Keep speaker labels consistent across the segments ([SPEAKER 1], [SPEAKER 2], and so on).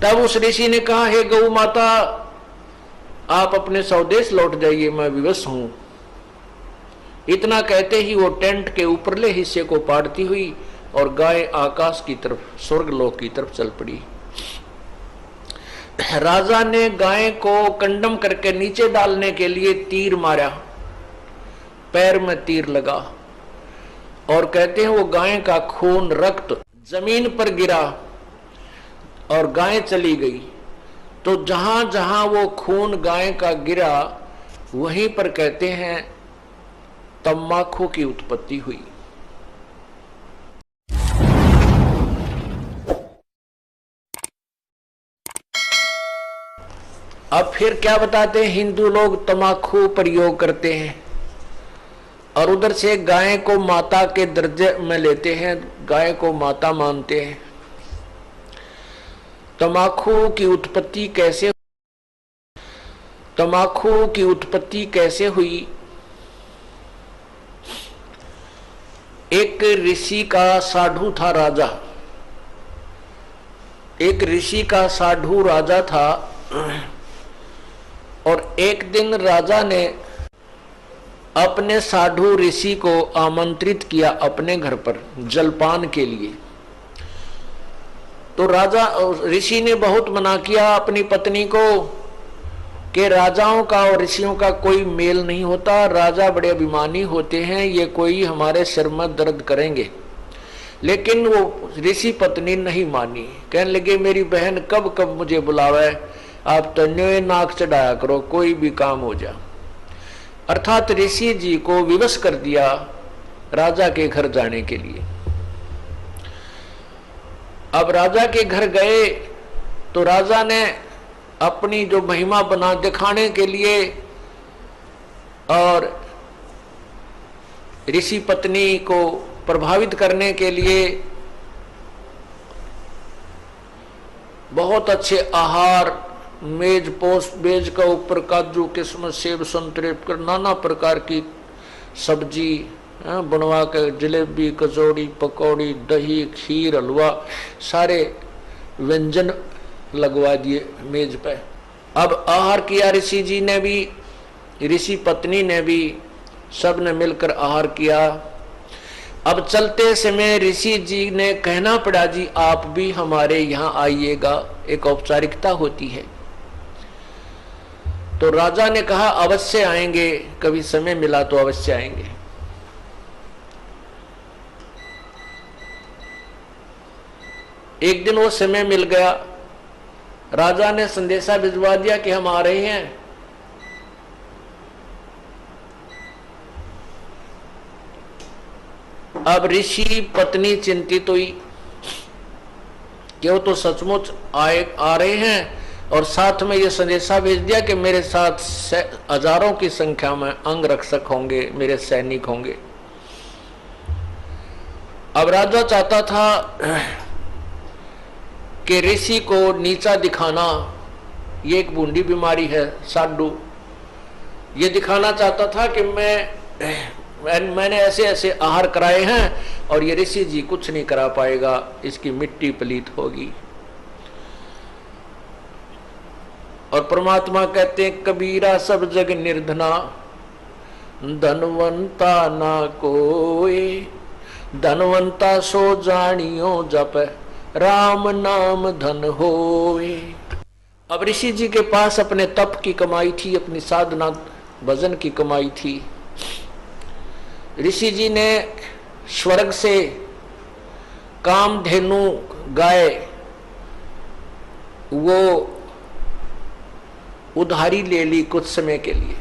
[SPEAKER 1] तब उस ऋषि ने कहा, हे गौ माता, आप अपने स्वदेश लौट जाइए, मैं विवश हूं। इतना कहते ही वो टेंट के ऊपरले हिस्से को पाड़ती हुई और गाय आकाश की तरफ, स्वर्गलोक की तरफ चल पड़ी। राजा ने गाय को कंडम करके नीचे डालने के लिए तीर मारा, पैर में तीर लगा और कहते हैं वो गाय का खून, रक्त जमीन पर गिरा और गाय चली गई। तो जहां जहां वो खून गाय का गिरा, वहीं पर कहते हैं तम्बाकू की उत्पत्ति हुई। अब फिर क्या बताते हैं, हिंदू लोग तम्बाकू प्रयोग करते हैं और उधर से गाय को माता के दर्जे में लेते हैं, गाय को माता मानते हैं। तम्बाकू की उत्पत्ति कैसे, तम्बाकू की उत्पत्ति कैसे हुई? एक ऋषि का साधु था राजा, एक ऋषि का साधु राजा था। और एक दिन राजा ने अपने साधु ऋषि को आमंत्रित किया अपने घर पर जलपान के लिए। तो राजा ऋषि ने बहुत मना किया अपनी पत्नी को कि राजाओं का और ऋषियों का कोई मेल नहीं होता, राजा बड़े अभिमानी होते हैं, ये कोई हमारे सिर में दर्द करेंगे। लेकिन वो ऋषि पत्नी नहीं मानी, कहने लगे मेरी बहन कब कब मुझे बुलावे, आप तो न्योय नाक चढ़ाया करो, कोई भी काम हो जा। अर्थात ऋषि जी को विवश कर दिया राजा के घर जाने के लिए। अब राजा के घर गए तो राजा ने अपनी जो महिमा बना दिखाने के लिए और ऋषि पत्नी को प्रभावित करने के लिए बहुत अच्छे आहार, मेज पोस्ट मेज का ऊपर काजू किस्मत सेब संतरे नाना प्रकार की सब्जी बनवा के, जलेबी कचौड़ी पकौड़ी दही खीर हलवा सारे व्यंजन लगवा दिए मेज पे। अब आहार किया ऋषि जी ने भी, ऋषि पत्नी ने भी, सब ने मिलकर आहार किया। अब चलते समय ऋषि जी ने कहना पड़ा, जी आप भी हमारे यहाँ आइएगा, एक औपचारिकता होती है। तो राजा ने कहा अवश्य आएंगे, कभी समय मिला तो अवश्य आएंगे। एक दिन वो समय मिल गया, राजा ने संदेशा भिजवा दिया कि हम आ रहे हैं। अब ऋषि पत्नी चिंतित हुई कि वो तो सचमुच आ रहे हैं और साथ में ये संदेशा भेज दिया कि मेरे साथ हजारों की संख्या में अंगरक्षक होंगे, मेरे सैनिक होंगे। अब राजा चाहता था कि ऋषि को नीचा दिखाना, ये एक बूंदी बीमारी है साधु, ये दिखाना चाहता था कि मैंने ऐसे ऐसे आहार कराए हैं और ये ऋषि जी कुछ नहीं करा पाएगा, इसकी मिट्टी पलीत होगी। और परमात्मा कहते हैं कबीरा सब जग निर्धना, धनवंता ना कोई, धनवंता सो जानियो जप राम नाम धन होए। अब ऋषि जी के पास अपने तप की कमाई थी, अपनी साधना भजन की कमाई थी। ऋषि जी ने स्वर्ग से कामधेनु गाय वो उधारी ले ली कुछ समय के लिए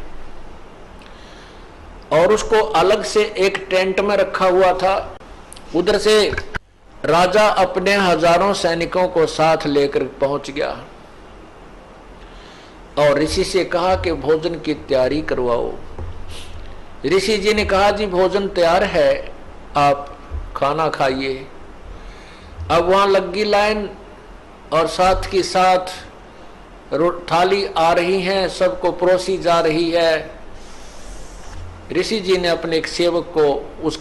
[SPEAKER 1] और उसको अलग से एक टेंट में रखा हुआ था। उधर से राजा अपने हजारों सैनिकों को साथ लेकर पहुंच गया और ऋषि से कहा कि भोजन की तैयारी करवाओ। ऋषि जी ने कहा जी भोजन तैयार है, आप खाना खाइए। अब वहां लगी लाइन और साथ के साथ थाली आ रही है, सबको परोसी जा रही है। ऋषि जी ने अपने एक सेवक को उस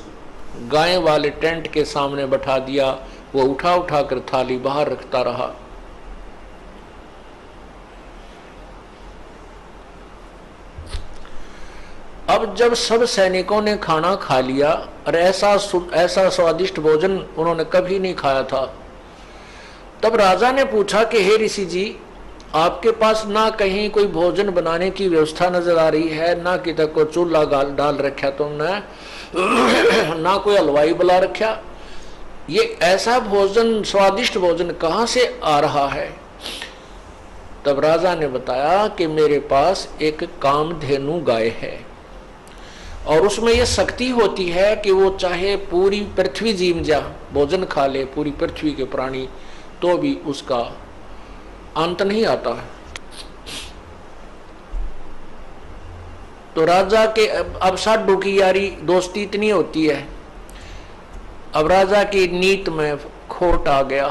[SPEAKER 1] गाय वाले टेंट के सामने बैठा दिया, वो उठा उठा कर थाली बाहर रखता रहा। अब जब सब सैनिकों ने खाना खा लिया और ऐसा स्वादिष्ट भोजन उन्होंने कभी नहीं खाया था, तब राजा ने पूछा कि हे ऋषि जी, आपके पास ना कहीं कोई भोजन बनाने की व्यवस्था नजर आ रही है, ना किधर को चूल्हा डाल रखा तुमने, ना कोई हलवाई बुला रखा, ये ऐसा भोजन, स्वादिष्ट भोजन कहाँ से आ रहा है? तब राजा ने बताया कि मेरे पास एक कामधेनु गाय है और उसमें यह शक्ति होती है कि वो चाहे पूरी पृथ्वी जीम जा, भोजन खा ले, पूरी पृथ्वी के प्राणी, तो भी उसका अंत नहीं आता है। तो राजा के अब साधु की यारी दोस्ती इतनी होती है, अब राजा की नीत में खोट आ गया,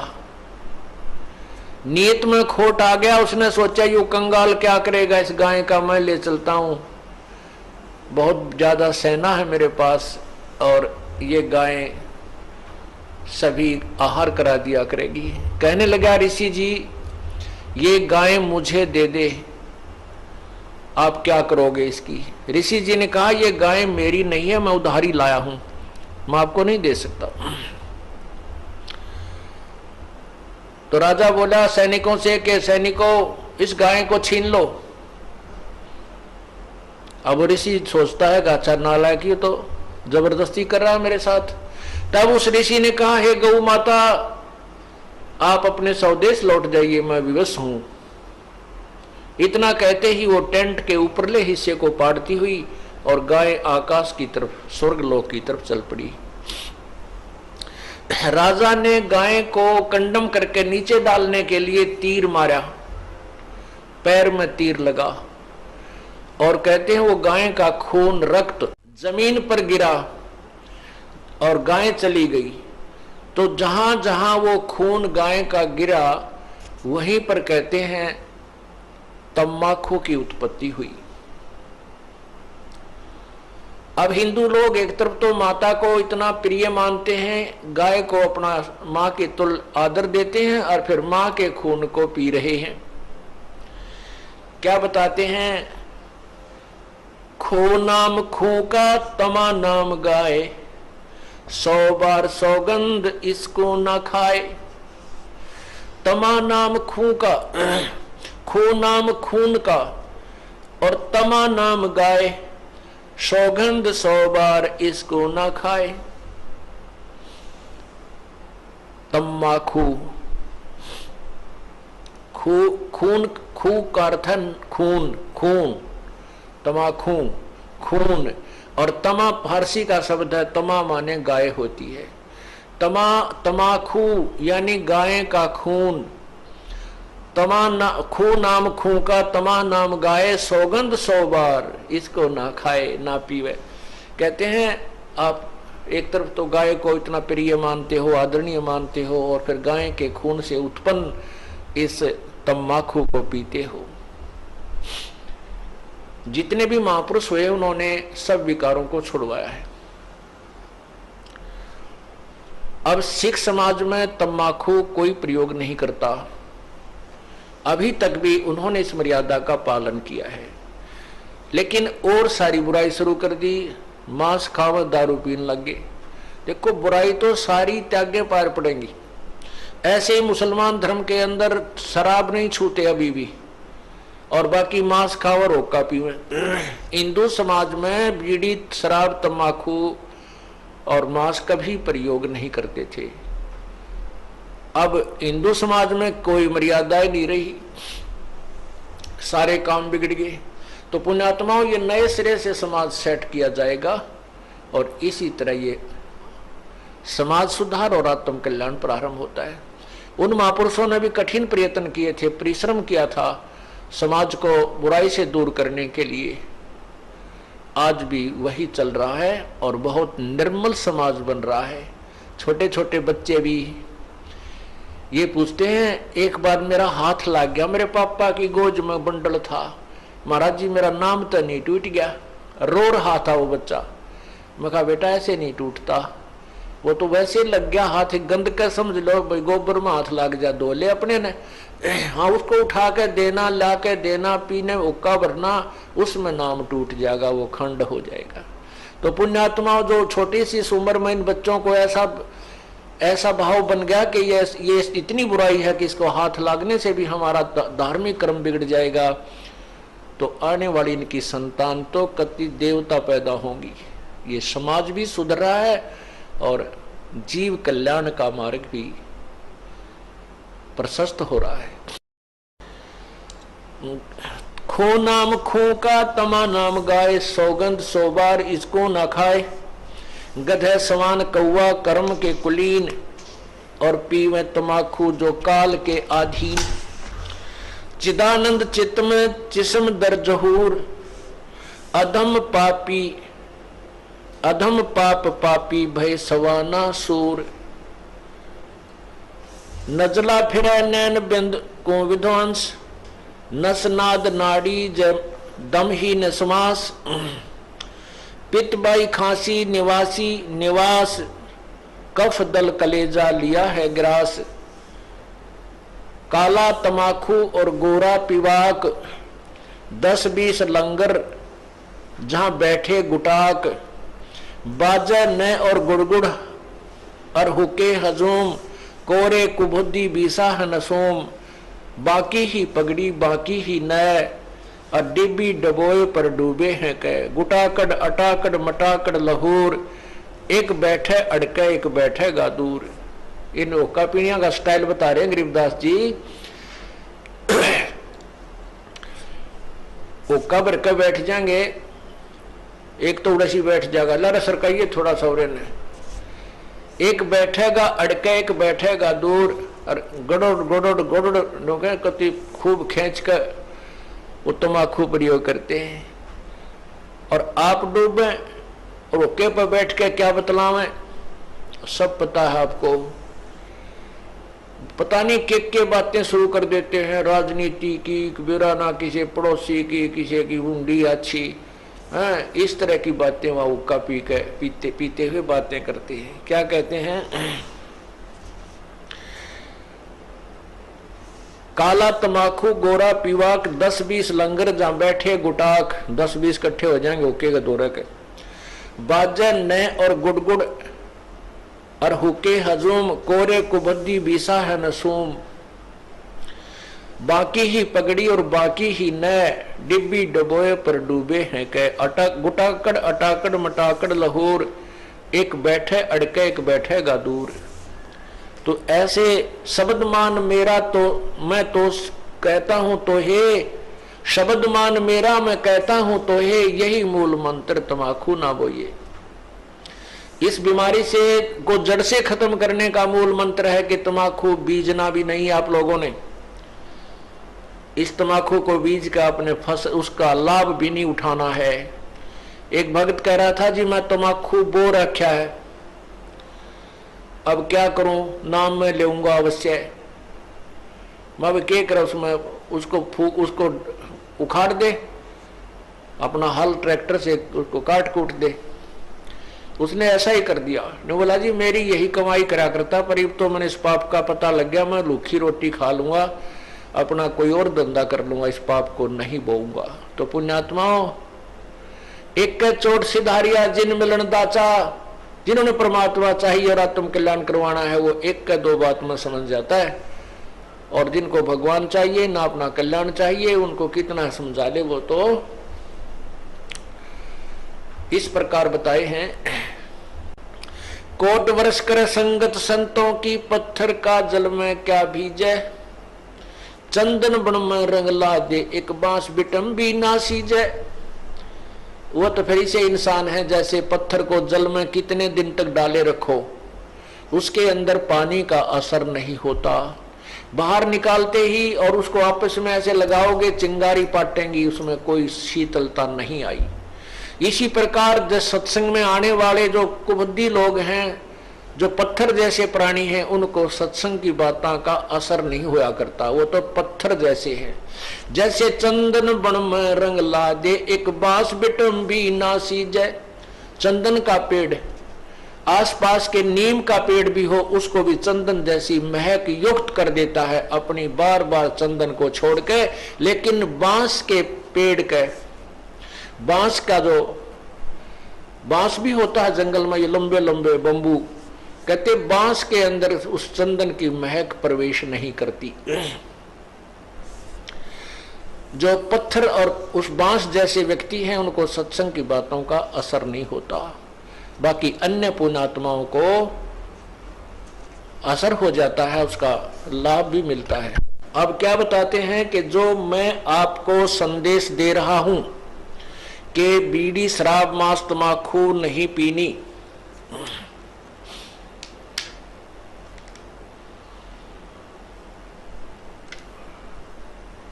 [SPEAKER 1] नीयत में खोट आ गया। उसने सोचा यू कंगाल क्या करेगा, इस गाय का मैं ले चलता हूं, बहुत ज्यादा सेना है मेरे पास और ये गाय सभी आहार करा दिया करेगी। कहने लगा ऋषि जी, ये गाय मुझे दे दे, आप क्या करोगे इसकी? ऋषि जी ने कहा ये गाय मेरी नहीं है, मैं उधारी लाया हूं, मैं आपको नहीं दे सकता। तो राजा बोला सैनिकों से कि सैनिकों इस गाय को छीन लो। अब ऋषि सोचता है कि अच्छा नालायक, ये तो जबरदस्ती कर रहा है मेरे साथ। तब उस ऋषि ने कहा हे गौ माता, आप अपने स्वदेश लौट जाइए, मैं विवश हूं। इतना कहते ही वो टेंट के ऊपरले हिस्से को पाड़ती हुई और गाय आकाश की तरफ, स्वर्गलोक की तरफ चल पड़ी। राजा ने गाय को कंडम करके नीचे डालने के लिए तीर मारा, पैर में तीर लगा और कहते हैं वो गाय का खून, रक्त जमीन पर गिरा और गाय चली गई। तो जहां जहां वो खून गाय का गिरा वहीं पर कहते हैं तम्बाकू की उत्पत्ति हुई। अब हिंदू लोग एक तरफ तो माता को इतना प्रिय मानते हैं, गाय को अपना मां के तुल्य आदर देते हैं और फिर मां के खून को पी रहे हैं। क्या बताते हैं, खो नाम खू का तमा नाम गाय, 100 बार सौगंध इसको ना खाए। तमा नाम खू का, खो नाम खून का और तमा नाम गाय, सौगंध 100 बार इसको ना खाए। तम्बाकू, खून, खू का अर्थ है खून, खून, तमाखू खून, और तमा फारसी का शब्द है, तमा माने गाय होती है। तमाखू यानी गाय का खून। खू नाम खू का तमा नाम गाय, सौगंध 100 बार इसको ना खाए ना पीवे। कहते हैं आप एक तरफ तो गाय को इतना प्रिय मानते हो, आदरणीय मानते हो, और फिर गाय के खून से उत्पन्न इस तम्बाकू को पीते हो। जितने भी महापुरुष हुए उन्होंने सब विकारों को छुड़वाया है। अब सिख समाज में तम्बाकू कोई प्रयोग नहीं करता, अभी तक भी उन्होंने इस मर्यादा का पालन किया है। लेकिन और सारी बुराई शुरू कर दी, मांस खाव दारू पीने लगे। देखो बुराई तो सारी त्यागे पार पड़ेंगी। ऐसे ही मुसलमान धर्म के अंदर शराब नहीं छूते अभी भी, और बाकी मांस खाओ और होक्का पीवे। हिंदू समाज में बीड़ी, शराब, तंबाकू और मांस कभी प्रयोग नहीं करते थे। अब हिंदू समाज में कोई मर्यादा ही नहीं रही, सारे काम बिगड़ गए। तो पुण्यात्माओं, ये नए सिरे से समाज सेट किया जाएगा और इसी तरह ये समाज सुधार और आत्म कल्याण प्रारंभ होता है। उन महापुरुषों ने भी कठिन प्रयत्न किए थे, परिश्रम किया था समाज को बुराई से दूर करने के लिए। आज भी वही चल रहा है और बहुत निर्मल समाज बन रहा है। छोटे छोटे बच्चे भी ये पूछते हैं, एक बार मेरा हाथ लग गया, मेरे पापा की गोद में बंडल था, महाराज जी मेरा नाम तो नहीं टूट गया। रो रहा था वो बच्चा। मैं कहा बेटा ऐसे नहीं टूटता, वो तो वैसे लग गया हाथ, गंद का समझ लो भाई, गोबर में हाथ लग जा, धो ले अपने ने। हाँ, उसको उठा के देना, ला के देना, पीने हुक्का भरना, उसमें नाम टूट जाएगा, वो खंड हो जाएगा। तो पुण्यात्मा जो छोटी सी उम्र में इन बच्चों को ऐसा भाव बन गया कि ये इतनी बुराई है कि इसको हाथ लागने से भी हमारा धार्मिक कर्म बिगड़ जाएगा, तो आने वाली इनकी संतान तो कति देवता पैदा होंगी। ये समाज भी सुधर रहा है और जीव कल्याण का मार्ग भी प्रशस्त हो रहा है। खो नाम खो का तमा नाम गाय, सौगंध 100 बार इसको ना खाए। गधे समान कौआ कर्म के कुलीन, और पीवे तमाखू जो काल के अधीन। चिदानंद चित्त में जिस्म दर जहूर, अधम पाप पापी भय सवाना सूर। नजला फिरे नैन बिंद को विध्वंस, नस नाद नाड़ी दम ही नसमास। पित्त बाई खांसी निवास, कफ दल कलेजा लिया है ग्रास। काला तमाखू और गोरा पिवाक, 10-20 लंगर जहां बैठे गुटाक। बाजा न और गुड़गुड़ और हुके हजूम, कोरे कुबुद्धि बीसा है नसोम। बाकी ही पगड़ी बाकी ही नय, और डिब्बी डबोए पर डूबे हैं कह। गुटाकड़ अटाकड़ मटाकड़ लहूर, एक बैठे अड़के एक बैठेगा दूर। इन ओका पीणिया का स्टाइल बता रहे हैं गरीबदास जी। ओका भर के बैठ जाएंगे, एक तो उड़सी बैठ जाएगा, लड़ सरकाइए थोड़ा सौरे ने। एक बैठेगा अड़के एक बैठेगा दूर, और गड़ोड़ कति खूब खींच कर वो तमाकू प्रयोग करते हैं। और आप डूबे और ओके पर बैठ के क्या बतलावें, सब पता है आपको। पता नहीं के बातें शुरू कर देते हैं, राजनीति की, बिराना किसी पड़ोसी की, किसी की हुंडी अच्छी, इस तरह की बातें वहां हुक्का पीते हुए बातें करते हैं। क्या कहते हैं, काला तमाकू गोरा पीवाक, 10-20 लंगर जहां बैठे गुटाक। 10-20 इकट्ठे हो जाएंगे ओके के दौरे के। बाजा न और गुड़गुड़ और हुके हजूम, कोरे कुबद्दी बीसा है नसूम। बाकी ही पगड़ी और बाकी ही न, डिब्बी डबोए पर डूबे हैं कह। गुटाकड़ अटाकड़ मटाकड़ लहूर, एक बैठे अड़के एक बैठेगा दूर। तो ऐसे शब्द मान मेरा तो मैं तो कहता हूं तो हे, शब्द मान मेरा मैं कहता हूं तो हे, यही मूल मंत्र तमाकू ना बोइए। इस बीमारी से को जड़ से खत्म करने का मूल मंत्र है कि तमाकू बीजना भी नहीं। आप लोगों ने इस तमाकू को बीज का अपने उसका लाभ भी नहीं उठाना है। एक भक्त कह रहा था जी मैं तमाकू बो रखा है, अब क्या करूं, नाम में लेऊंगा अवश्य। मैं क्या करा उसमें, उसको उखाड़ दे, अपना हल ट्रैक्टर से उसको काट कूट दे। उसने ऐसा ही कर दिया। ने बोला जी मेरी यही कमाई करा करता, पर अब तो मैंने इस पाप का पता लग गया, मैं लूखी रोटी खा लूंगा, अपना कोई और धंधा कर लूंगा, इस पाप को नहीं बोऊंगा। तो पुण्यात्माओं, एक के चोट सिधारिया जिन मिलन दाचा, जिन्होंने परमात्मा चाहिए और आत्म कल्याण करवाना है, वो एक का 2 बात में समझ जाता है। और जिनको भगवान चाहिए ना अपना कल्याण चाहिए, उनको कितना समझा ले वो तो इस प्रकार बताए हैं। कोट वर्ष कर संगत संतों की, पत्थर का जल में क्या भीजे। चंदन बन में रंग ला दे, एक बांस बिटम भी ना सीजे। वो तो फिर से इंसान है, जैसे पत्थर को जल में कितने दिन तक डाले रखो, उसके अंदर पानी का असर नहीं होता। बाहर निकालते ही और उसको आपस में ऐसे लगाओगे, चिंगारी पाटेंगी, उसमें कोई शीतलता नहीं आई। इसी प्रकार जो सत्संग में आने वाले जो कुबुद्धि लोग हैं, जो पत्थर जैसे प्राणी हैं, उनको सत्संग की बातों का असर नहीं हुआ करता। वो तो पत्थर जैसे हैं। जैसे चंदन बन में रंग ला दे, एक बांस बिटम भी ना सीजे। चंदन का पेड़ आसपास के नीम का पेड़ भी हो उसको भी चंदन जैसी महक युक्त कर देता है अपनी बार बार चंदन को छोड़ के। लेकिन बांस के पेड़ के, बांस का जो बांस भी होता है जंगल में, ये लंबे लंबे बंबू, कहते बांस के अंदर उस चंदन की महक प्रवेश नहीं करती। जो पत्थर और उस बांस जैसे व्यक्ति हैं उनको सत्संग की बातों का असर नहीं होता, बाकी अन्य पुण्यात्माओं को असर हो जाता है, उसका लाभ भी मिलता है। अब क्या बताते हैं कि जो मैं आपको संदेश दे रहा हूं कि बीड़ी शराब मांस तमाकू नहीं पीनी,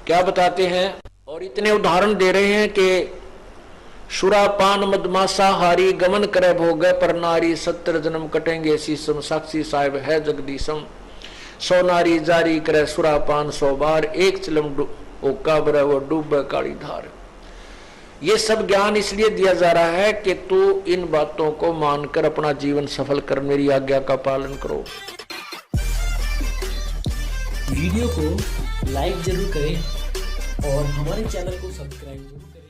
[SPEAKER 1] क्या बताते हैं, और इतने उदाहरण दे रहे हैं कि सुरापान मदमासा हारी गमन करे भोगे पर नारी 70 जन्म कटेंगे शीशम साक्षी साहिब है जगदीशम। 100 नारी जारी करे सुरापान 100 बार, एक चिलम ओका बरे वो डूबे काली धार। ये सब ज्ञान इसलिए दिया जा रहा है कि तू इन बातों को मानकर अपना जीवन सफल कर, मेरी आज्ञा का पालन करो।
[SPEAKER 2] वीडियो को लाइक जरूर करें और हमारे चैनल को सब्सक्राइब जरूर करें।